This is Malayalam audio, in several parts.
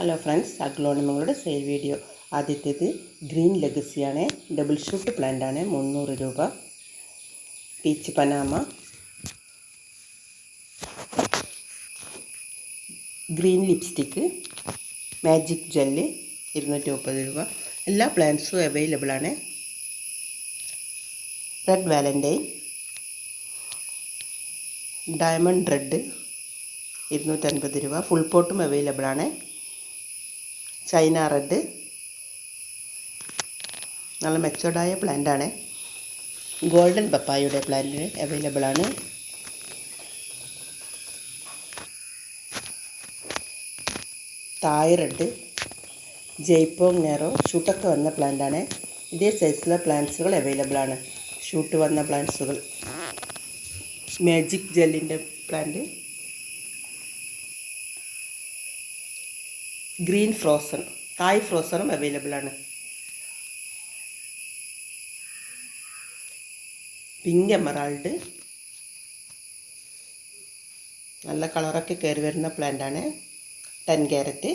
ഹലോ ഫ്രണ്ട്സ്, അഗ്ലോണിമങ്ങളുടെ സെയിൽ വീഡിയോ. ആദ്യത്തേത് ഗ്രീൻ ലെഗസിയാണ്. ഡബിൾ ഷൂട്ട് പ്ലാന്റാണ്. 300 രൂപ. Peach Panama, green lipstick, magic gel 230 രൂപ. എല്ലാ പ്ലാന്റ്സും അവൈലബിളാണ്. റെഡ് വാലൻറ്റൈൻ, ഡയമണ്ട് റെഡ് 250 രൂപ. ഫുൾ പോട്ടും അവൈലബിളാണ്. ചൈന റെഡ് നല്ല മെച്ചോർഡായ പ്ലാന്റാണ്. ഗോൾഡൻ പപ്പായയുടെ പ്ലാന്റ് അവൈലബിളാണ്. തായ് റെഡ്, ജയ്പോങ് നേറോ ഷൂട്ടൊക്കെ വന്ന പ്ലാന്റാണ്. ഇതേ സൈസിലുള്ള പ്ലാന്റ്സുകൾ അവൈലബിളാണ്. ഷൂട്ട് വന്ന പ്ലാന്റ്സുകൾ. മാജിക് ജെല്ലിൻ്റെ പ്ലാന്റ്, ഗ്രീൻ ഫ്രോസൺ, തായ് ഫ്രോസണും അവൈലബിളാണ്. പിങ്ക് എമറാൾഡ് നല്ല കളറൊക്കെ കയറി വരുന്ന പ്ലാന്റാണ്. 10 ക്യാരറ്റ്.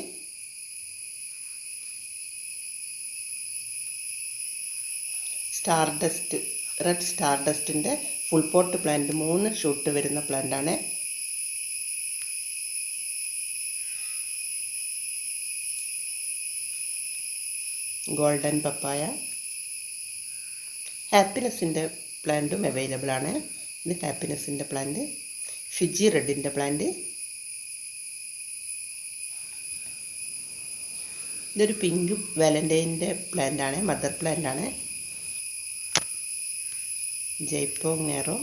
സ്റ്റാർഡസ്റ്റ്, റെഡ് സ്റ്റാർഡസ്റ്റിൻ്റെ ഫുൾ പോട്ട് പ്ലാന്റ് 3 ഷൂട്ട് വരുന്ന പ്ലാന്റാണ്. ഗോൾഡൻ പപ്പായ, ഹാപ്പിനെസ്സിൻ്റെ പ്ലാന്റും അവൈലബിളാണ്. ഇത് ഹാപ്പിനെസ്സിൻ്റെ പ്ലാന്റ്. ഫിജി റെഡിൻ്റെ പ്ലാന്റ്. ഇതൊരു പിങ്ക് വാലൻറ്റൈൻ്റെ പ്ലാന്റാണ്. മദർ പ്ലാന്റാണ്. ജയ്പോങ് നേറോ,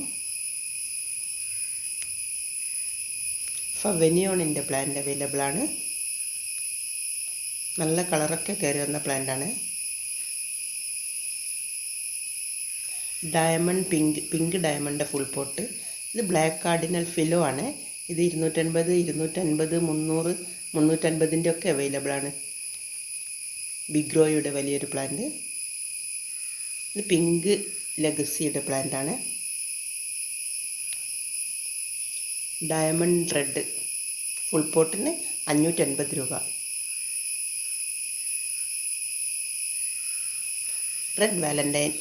ഫവനിയോണിൻ്റെ പ്ലാന്റ് അവൈലബിളാണ്. നല്ല കളറൊക്കെ കയറി വന്ന പ്ലാന്റാണ്. Diamond pink diamond full pot. ഇത് ബ്ലാക്ക് കാർഡിനൽ ഫിലോ ആണ്. ഇത് 250, 250, 300, 350 ഒക്കെ അവൈലബിളാണ്. ബിഗ്രോയുടെ വലിയൊരു പ്ലാന്റ്. ഇത് പിങ്ക് ലെഗസിയുടെ പ്ലാന്റാണ്. ഡയമണ്ട് റെഡ് ഫുൾ പോട്ടിന് 550 രൂപ. Red Valentine